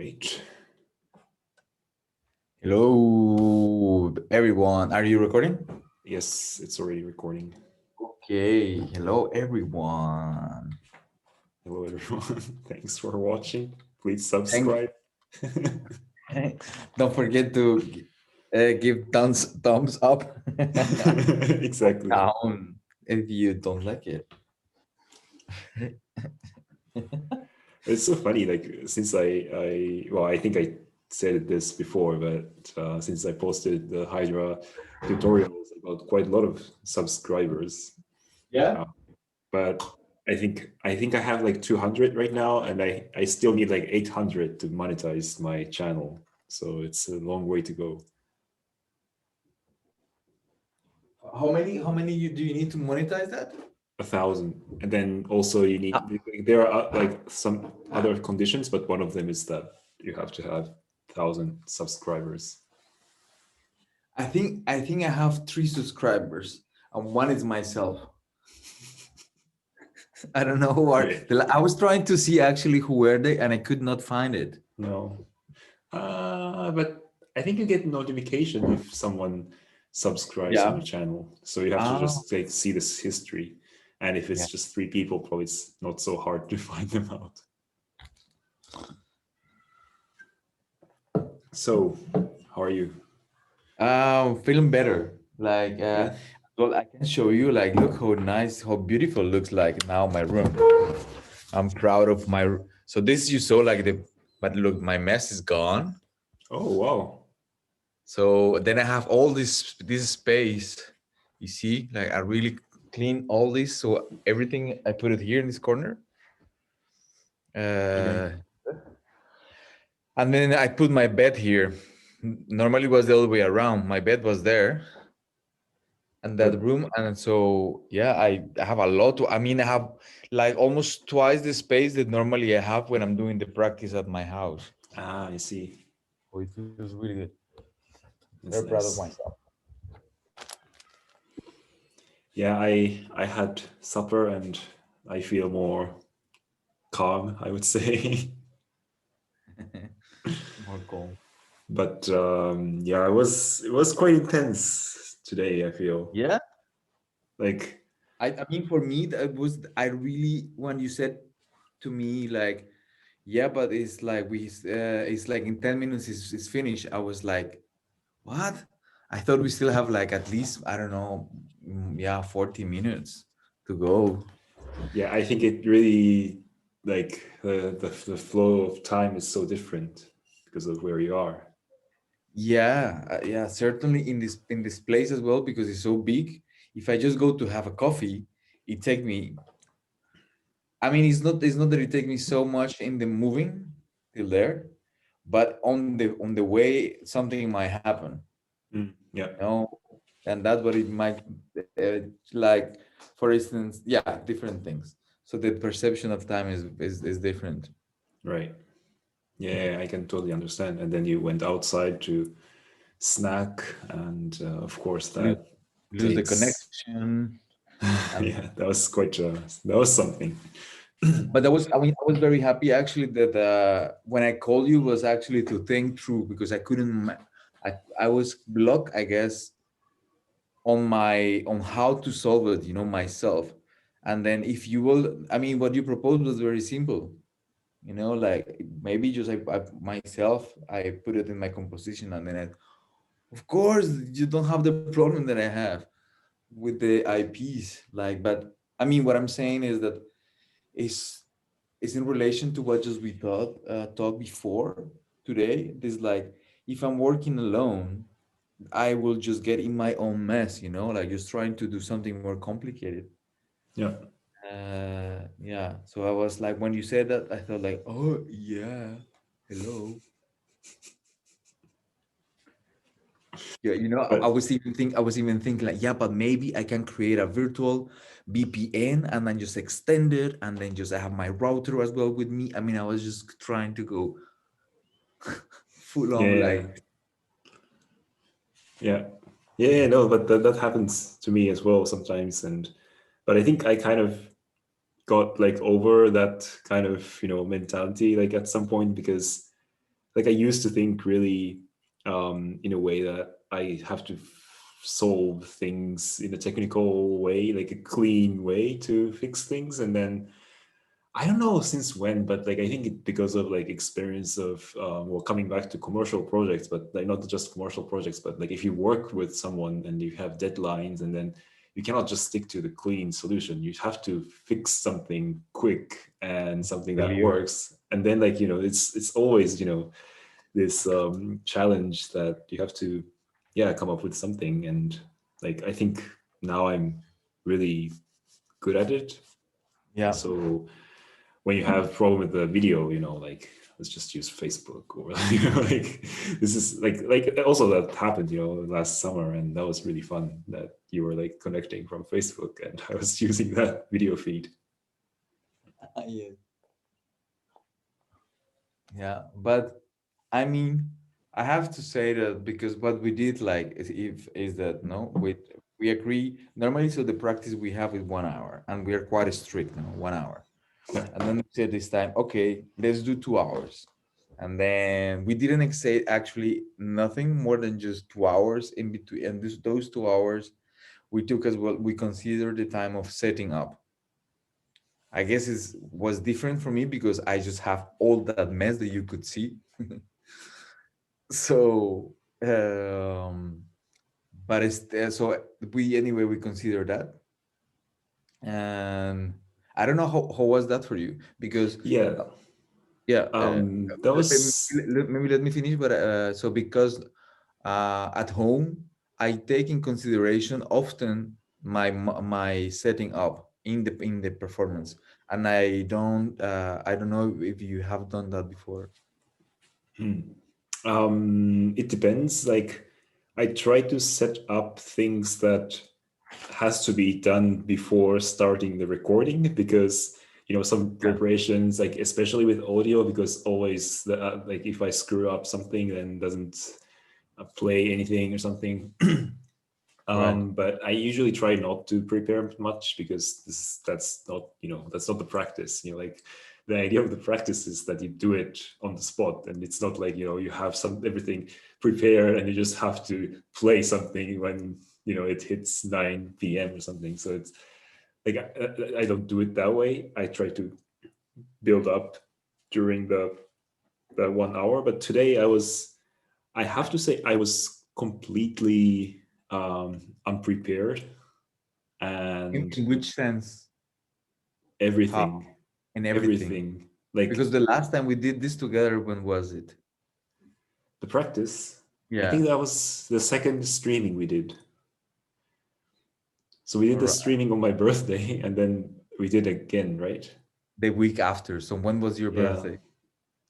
Wait. Hello, everyone. Are you recording? Yes, it's already recording. Okay. Hello, everyone. Hello, everyone. Thanks for watching. Please Thank. subscribe. Don't forget to give thumbs up or Exactly. down if you don't like it. It's so funny. Like since I think I said this before, but since I posted the Hydra tutorials, I got quite a lot of subscribers. Yeah. Uh, but I think I have like 200 right now, and I still need like 800 to monetize my channel. So it's a long way to go. How many do you need to monetize that? 1,000, and then also you Uh, need, there are like some other conditions, but one of them is that you have to have 1,000 subscribers. I think I have 3 subscribers, and one is myself. I don't know who are. Yeah. I was trying to see actually who were they, and I could not find it. No. But I think you get notification if someone subscribes on Yeah. your channel, so you have to Ah. just like see this history, and if it's Yeah. just 3 people, probably it's not so hard to find them out. So how are you? Feeling better. Like, Yeah. well, I can show you. Like, look how nice, how beautiful looks like now my room. I'm proud of So this you saw like but look, my mess is gone. Oh, wow. So then I have all this space. You see, like I really clean all this. So everything I put it here in this corner. Okay. Uh, and then I put my bed here. Normally it was the other way around. My bed was there and that But room, and so yeah, I have a lot to, I mean, I have like almost twice the space that normally I have when I'm doing the practice at my house. I see. So it feels really good. Very That's proud of nice. myself. Yeah, I had supper and I feel more calm, I would say. More calm. But yeah, it was quite intense today, I feel. Yeah. Like, I mean, for me that was, I really, when you said to me like, yeah, but it's like it's like in 10 minutes it's finished, I was like, what? I thought we still have like at least, I don't know, yeah, 40 minutes to go. yeah, I think it really, like, the flow of time is so different because of where you are. Yeah, yeah, certainly in this place as well because it's so big. If I just go to have a coffee, it take me. I mean, it's not that it take me so much in the moving till there, but on the way something might happen, Yeah, you know, and that's what it might like. For instance, yeah, different things. So the perception of time is different. right. Yeah, I can totally understand. And then you went outside to snack, and of course Lose, that lose the takes. connection, and Yeah, that was quite that was something. but that was, I mean, I was very happy actually that when I called you was actually to think through because I couldn't I was blocked, I guess, on how to solve it, myself. And then if you will, I mean, what you proposed was very simple, like maybe just myself, I put it in my composition, and then of course you don't have the problem that I have with the IPs, like, but I mean, what I'm saying is that is is in relation to what just we talked before today. This, like, if I'm working alone, I will just get in my own mess, like just trying to do something more complicated. Yeah. Yeah. So I was like, when you said that, I thought like, oh yeah, hello. Yeah, But I was even thinking like, yeah, but maybe I can create a virtual VPN and then just extend it, and then just I have my router as well with me. I mean, I was just trying to go full on, yeah, like, yeah, yeah, no, but that happens to me as well sometimes. And but I think I kind of got like over that kind of mentality like at some point, because like I used to think really in a way that I have to solve things in a technical way, like a clean way to fix things. And then I don't know since when, but like I think because of like experience of well, coming back to commercial projects, but like not just commercial projects, but like if you work with someone and you have deadlines, and then you cannot just stick to the clean solution. You have to fix something quick and something that Deliver. works. And then like it's always this challenge that you have to come up with something. And like I think now I'm really good at it. Yeah. So when you have problem with the video, like let's just use Facebook, or like this is like also that happened, last summer, and that was really fun that you were like connecting from Facebook and I was using that video feed. Yeah. Yeah, but I mean, I have to say that because what we did like is that no, we agree normally. So the practice we have is 1 hour, and we are quite strict now, 1 hour. Yeah. And then we said this time, okay, let's do 2 hours. And then we didn't say actually nothing more than just 2 hours in between. And those 2 hours we took as what we consider the time of setting up. I guess it was different for me because I just have all that mess that you could see. So, but so we anyway we consider that, and I don't know how was that for you because Yeah. yeah, That maybe, was maybe let me finish. But so because at home I take in consideration often my setting up in the performance, and I don't know if you have done that before. it depends. Like I try to set up things that has to be done before starting the recording, because some Yeah, preparations, like especially with audio, because always like if I screw up something, then doesn't play anything or something. right. But I usually try not to prepare much, because that's not the practice. Like the idea of the practice is that you do it on the spot, and it's not like you have everything prepared and you just have to play something when it hits 9 p.m. or something. So it's like I don't do it that way. I try to build up during the 1 hour. But today I have to say I was completely unprepared, and In which sense? How? everything, In everything. everything, like Because the last time we did this together, when was it? the practice. I Yeah. think that was the second streaming we did. So we did All the right. streaming on my birthday, and then we did again, right? The week after. So when was your Yeah, birthday?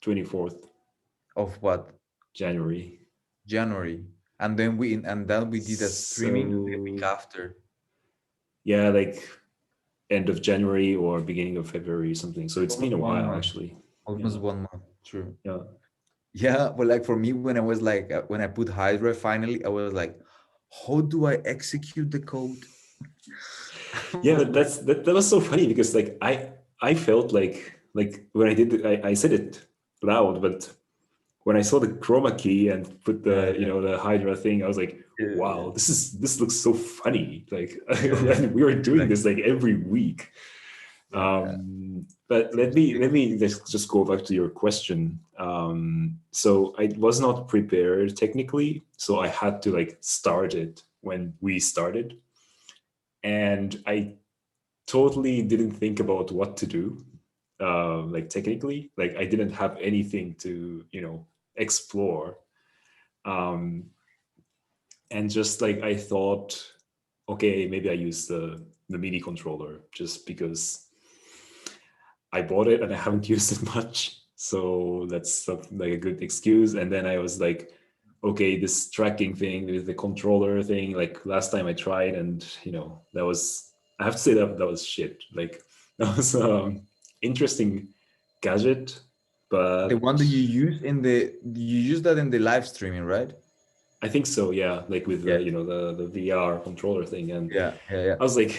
24th Of what? January. January. And then we did a streaming the week So after. yeah, like end of January or beginning of February, something. So it's been Almost a one while, month. actually. Almost Yeah, 1 month. True. yeah. Yeah, but like for me, when I was like when I put Hydra finally, I was like, how do I execute the code? Yeah, but Like, that was so funny, because like I felt like when I did I said it loud, but when I saw the chroma key and put yeah, the the Hydra thing, I was like, yeah, wow, this looks so funny. Like yeah, yeah. and we were doing Like, this like every week. yeah. But let me just go back to your question. So I was not prepared technically, so I had to like start it when we started, and I totally didn't think about what to do. Like technically, like I didn't have anything to explore, um, and just like I thought, okay, maybe I use the MIDI controller just because I bought it and I haven't used it much. So that's something like a good excuse. And then I was like, okay, this tracking thing with the controller thing, like last time I tried, and that was, I have to say that was shit. Like that was interesting gadget, The but one that you use that in the live streaming, right? I think so, yeah. Like with Yeah, the VR controller thing, and yeah, yeah, yeah. I was like,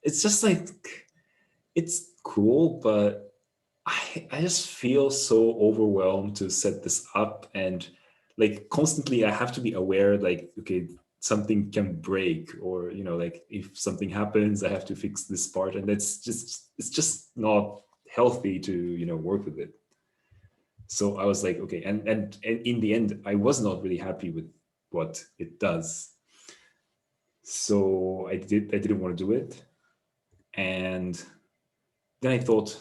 it's just like it's cool, but I just feel so overwhelmed to set this up, and like constantly I have to be aware, like, okay, something can break, or like if something happens I have to fix this part, and it's just not healthy to work with it. So I was like, okay, and in the end I was not really happy with what it does. So I didn't want to do it. And then I thought,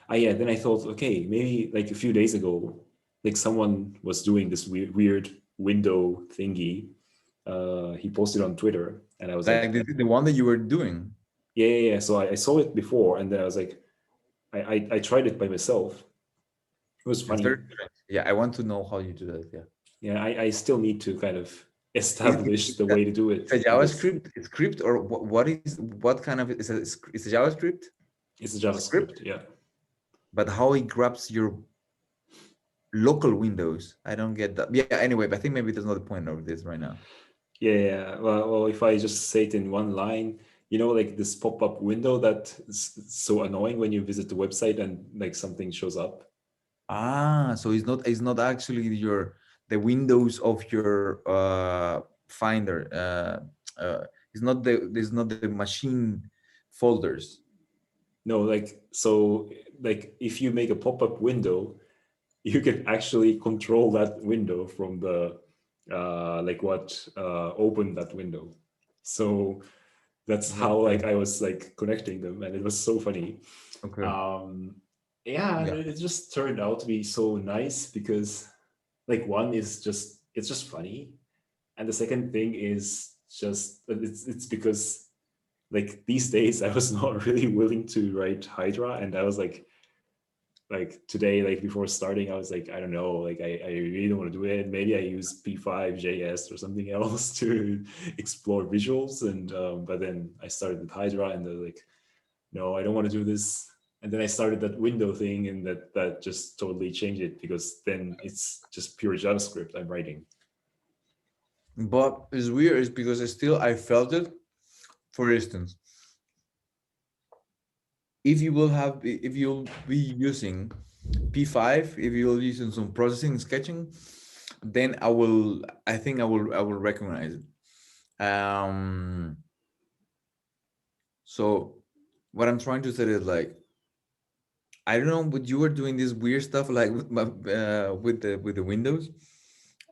yeah, then I thought, okay, maybe like a few days ago, like someone was doing this weird window thingy. He posted on Twitter, and I was Like like, the one that you were doing. yeah. So I saw it before, and then I was like, I tried it by myself. It was It's funny. very strange. Yeah, I want to know how you do that. Yeah. Yeah, I still need to kind of establish It's the way to do it's a it, because JavaScript script, or what kind of it's a JavaScript it's a script, JavaScript. Yeah. but how it grabs your local windows, I don't get that. Yeah. Anyway, but I think maybe there's not the point of this right now. Yeah. Well, if I just say it in one line, like this pop-up window that is so annoying when you visit the website and like something shows up. So it's not actually the windows of your Finder. It's not the machine folders. No, like, so, like if you make a pop-up window, you can actually control that window from the like what opened that window. So that's how Okay. like I was like connecting them, and it was so funny. Okay. um yeah, and Yeah. it just turned out to be so nice, because like one is just, it's just funny, and the second thing is just it's because like these days I was not really willing to write Hydra, and I was like today, like before starting, I was like, I don't know, like I really don't want to do it. Maybe I use P5 JS or something else to explore visuals. And but then I started with Hydra, and they're like, no, I don't want to do this. And then I started that window thing, and that just totally changed it, because then it's just pure JavaScript I'm writing. But it's weird, is because I felt it. For instance, if you'll be using P5, if you're using some processing and sketching, then I think I will recognize it. So what I'm trying to say is, like, I don't know, but you were doing this weird stuff, like with the windows,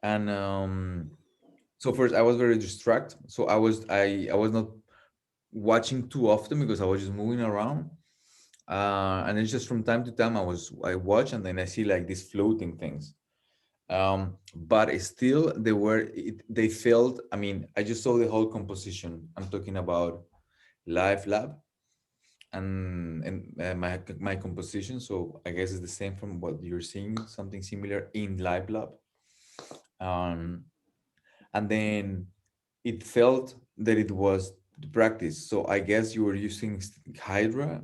and so first I was very distracted. So I was not watching too often because I was just moving around, and it's just from time to time I watch, and then I see like these floating things. But it's still they felt. I mean, I just saw the whole composition. I'm talking about Live Lab and my composition. So I guess it's the same from what you're seeing, something similar in Live Lab. Um, and then it felt that it was the practice. So I guess you were using Hydra,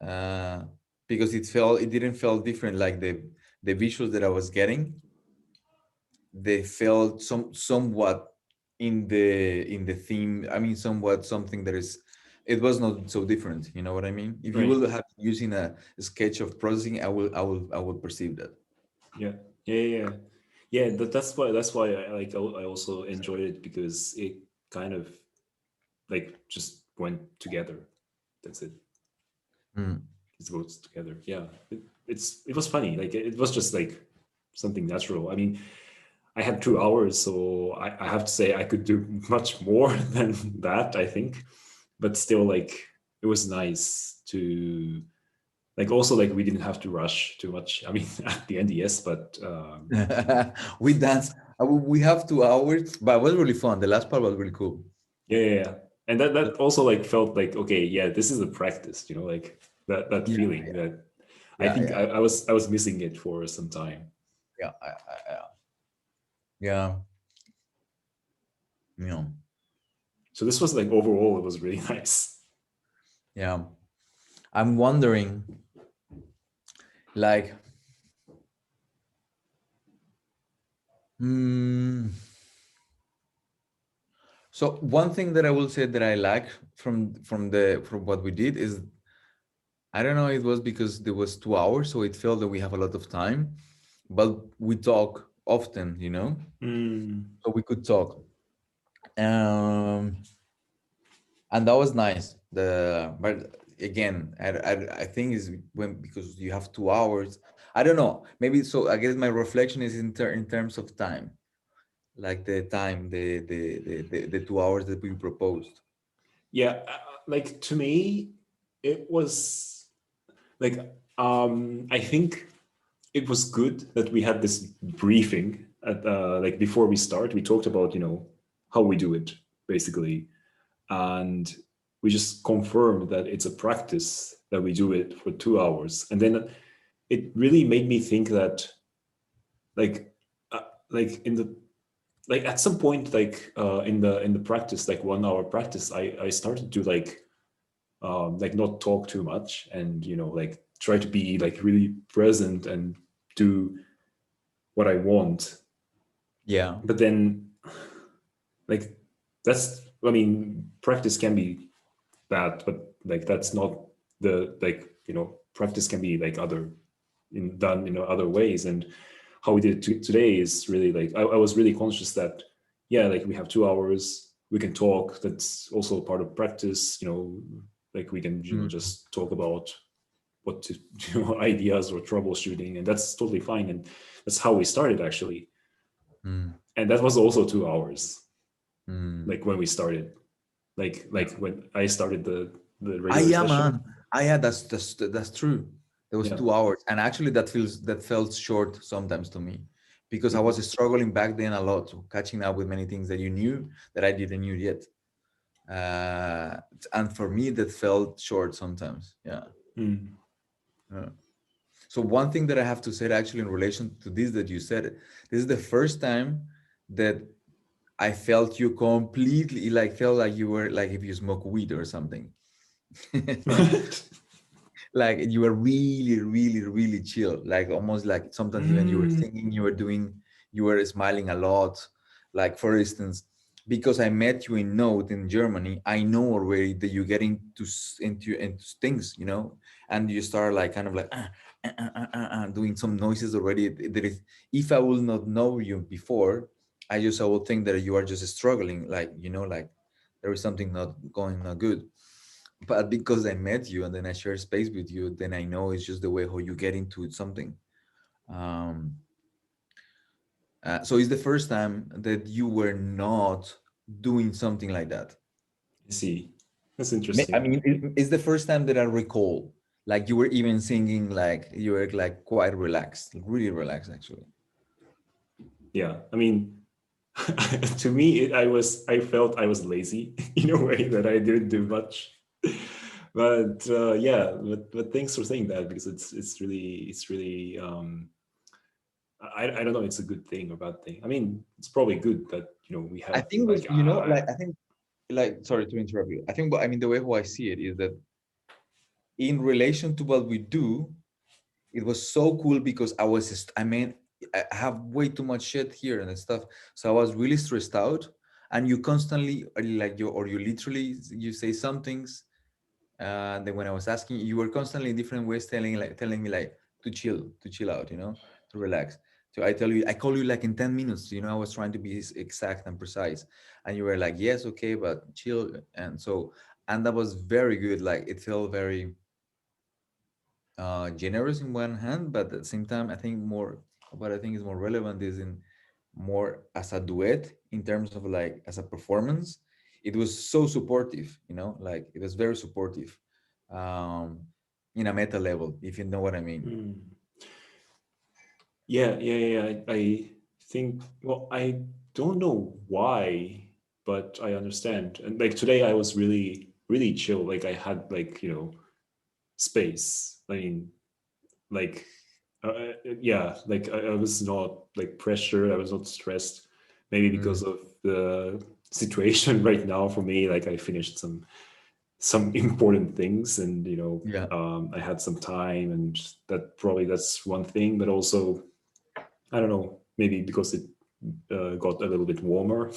uh, because it didn't feel different, like the visuals that I was getting. They felt somewhat in the theme. I mean, somewhat something that is. It was not so different. You know what I mean? If you Right. will have using a sketch of processing, I will perceive that. Yeah. Yeah. That's why I also enjoyed it, because it kind of like just went together. That's it. Mm. It goes together. Yeah, it was funny. Like it was just like something natural. I mean, I had 2 hours, so I have to say I could do much more than that, I think. But still, like it was nice to like, also like we didn't have to rush too much. I mean, at the end, yes, but We danced. We have 2 hours, but it was really fun. The last part was really cool. yeah. And that also like felt like, okay, yeah, this is a practice, like that Yeah, feeling that I yeah, think yeah, I was missing it for some time. yeah, yeah. You know, So this was like, overall, it was really nice. yeah. I'm wondering, like, hmm. So one thing that I will say that I like from what we did is I don't know. It was because there was 2 hours, so it felt that we have a lot of time, but we talk often, Mm. so we could talk. Um, and that was nice. But again, I think is when, because you have 2 hours. I don't know. Maybe so. I guess my reflection is in terms of time, like the time, the 2 hours that we proposed. Yeah, like to me, it was like I think it was good that we had this briefing at like before we start. We talked about how we do it basically, and we just confirmed that it's a practice that we do it for 2 hours, and then it really made me think that like like in the like at some point in the practice, like 1 hour practice, I started to like not talk too much, and like try to be like really present and do what I want. Yeah. But then like that's, I mean, practice can be that, but like that's not the like practice can be like done in other ways. And how we did it today is really like I was really conscious that yeah, like we have 2 hours, we can talk. That's also part of practice. Like we can Mm, just talk about what to ideas or troubleshooting, and that's totally fine. And that's how we started actually. mm, And that was also 2 hours, mm. like when we started, Yeah. when I started the Ah, regular yeah, session. man. Ah, yeah, that's true. There was Yeah. 2 hours, and actually, that felt short sometimes to me, because I Mhm. was struggling back then a lot, so catching up with many things that you knew that I didn't knew yet. Uh, and for me, that felt short sometimes. Yeah. Mm. Yeah. So one thing that I have to say actually in relation to this that you said, this is the first time that I felt you completely like felt like you were like if you smoke weed or something. Like you were really, really, really chill. Like almost like sometimes even you were Mm. singing, you were smiling a lot. Like for instance, because I met you in Note in Germany, I know already that you get into things, and you start like kind of like doing some noises already. There is, if I will not know you before, I will think that you are just struggling, like like there is something not going not good, but because I met you and then I share space with you, then I know it's just the way how you get into something. Um, so it's the first time that you were not doing something like that. I see. That's I interesting. mean, it's the first time that I recall, like you were even singing, like you were like quite relaxed, really relaxed, actually. Yeah, I mean, to me, I felt I was lazy in a way that I didn't do much. But yeah, but thanks for saying that, because it's really I don't know, it's a good thing or bad thing. I mean, it's probably good that we I have think was, like like I think, like sorry to interrupt you. I think, but I mean, the way how I see it is that in relation to what we do, it was so cool because I mean, I have way too much shit here and stuff, so I was really stressed out. And you constantly like you literally you say some things, and then when I was asking, you were constantly in different ways telling me like to chill out, to relax. So I call you like in 10 minutes, I was trying to be exact and precise, and you were like, yes, okay, but chill. And that was very good. Like it felt very generous in one hand, but at the same time, I think more what I think is more relevant is in more as a duet in terms of like as a performance. It was so supportive, like it was very supportive, um, in a meta level, if you know what I mean. mm, yeah, yeah, yeah. I think, well, I don't know why, but I understand. And like today, I was really, really chill. Like I had like space. I mean, like yeah, like I was not like pressured. I was not stressed. Maybe Mm, because of the situation right now for me. Like I finished some important things, and yeah. I had some time, and that's one thing. But also, I don't know, maybe because it got a little bit warmer,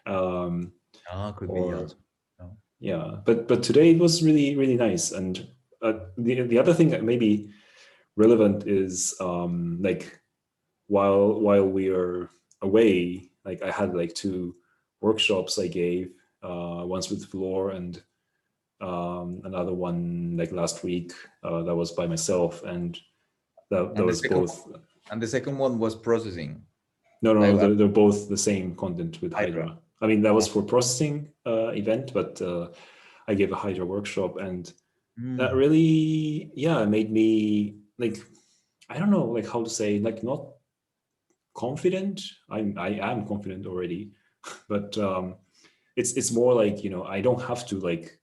um, Ah, could be or also. No? yeah. But today it was really, really nice. And the other thing that may be relevant is like while we are away, like I had like 2 workshops I gave, once with Floor and another one like last week, that was by myself, and that And the was second both. and the second one was processing, No, like they're both the same content with Hydra. Hydra. I mean, that was for processing event, but I gave a Hydra workshop, and that really, yeah, made me like, I don't know, like how to say, like not confident. I am confident already, but it's more like, I don't have to like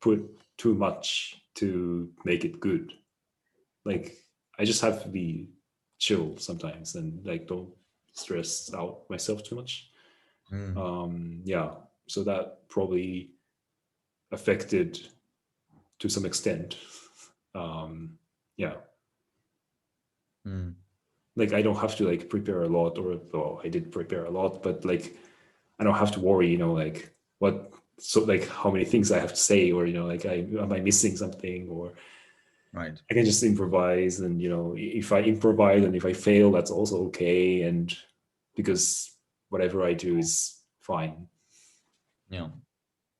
put too much to make it good. Like I just have to be chill sometimes and like don't stress out myself too much. Yeah, so that probably affected to some extent. Yeah, like I don't have to like prepare a lot, or well, I did prepare a lot, but like I don't have to worry, like what, so like how many things I have to say, or like am I missing something, or Right. I can just improvise, and if I improvise and if I fail, that's also okay, and because whatever I do is fine. Yeah.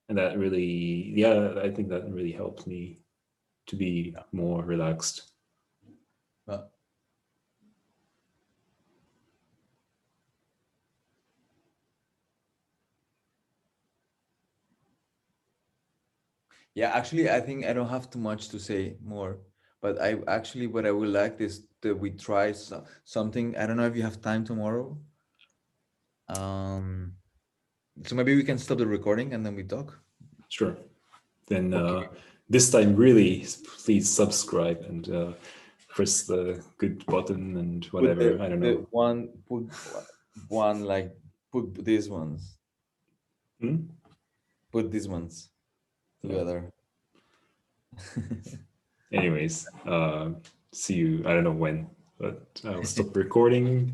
And that really, yeah, I think that really helped me to be more relaxed. But yeah, actually, I think I don't have too much to say more. But I actually, what I would like is that we try something. I don't know if you have time tomorrow. Um, so maybe we can stop the recording and then we talk. Sure. Then Okay. this time, really, please subscribe and press the good button and Put whatever. I don't the know. one like put these ones. Hmm? Put these ones together. Anyways, see you. I don't know when, but I'll stop recording.